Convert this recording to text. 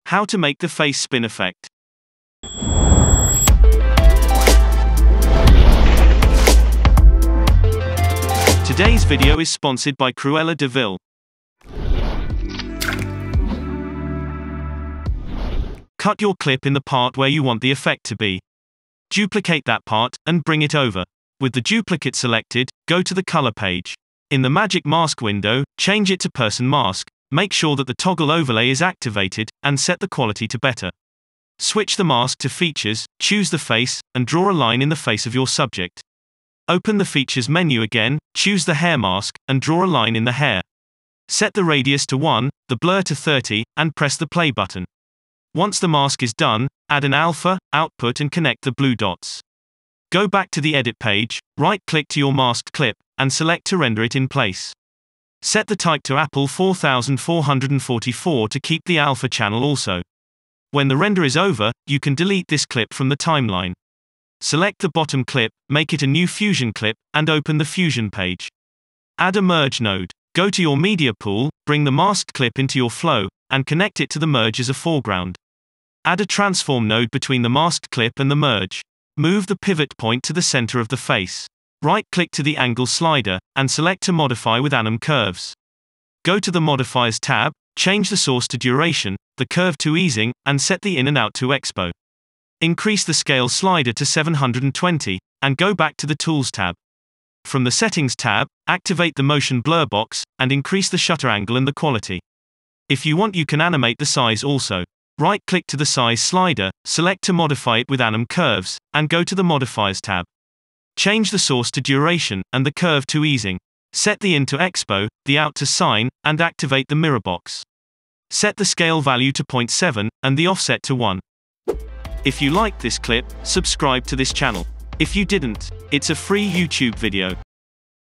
How to make the face spin effect. Today's video is sponsored by Cruella de Vil. Cut your clip in the part where you want the effect to be. Duplicate that part, and bring it over. With the duplicate selected, go to the color page. In the Magic Mask window, change it to Person Mask, make sure that the toggle overlay is activated, and set the quality to better. Switch the mask to Features, choose the face, and draw a line in the face of your subject. Open the Features menu again, choose the hair mask, and draw a line in the hair. Set the radius to 1, the blur to 30, and press the play button. Once the mask is done, add an alpha, output and connect the blue dots. Go back to the edit page, right-click to your masked clip, and select to render it in place. Set the type to Apple 4444 to keep the alpha channel also. When the render is over, you can delete this clip from the timeline. Select the bottom clip, make it a new Fusion clip, and open the Fusion page. Add a merge node. Go to your media pool, bring the masked clip into your flow, and connect it to the merge as a foreground. Add a transform node between the masked clip and the merge. Move the pivot point to the center of the face. Right-click to the angle slider, and select to modify with anim curves. Go to the Modifiers tab, change the source to duration, the curve to easing, and set the in and out to expo. Increase the scale slider to 720, and go back to the Tools tab. From the Settings tab, activate the Motion Blur box, and increase the shutter angle and the quality. If you want, you can animate the size also. Right-click to the Size slider, select to modify it with anim curves, and go to the Modifiers tab. Change the source to duration, and the curve to easing. Set the in to expo, the out to sine, and activate the mirror box. Set the scale value to 0.7, and the offset to 1. If you liked this clip, subscribe to this channel. If you didn't, it's a free YouTube video.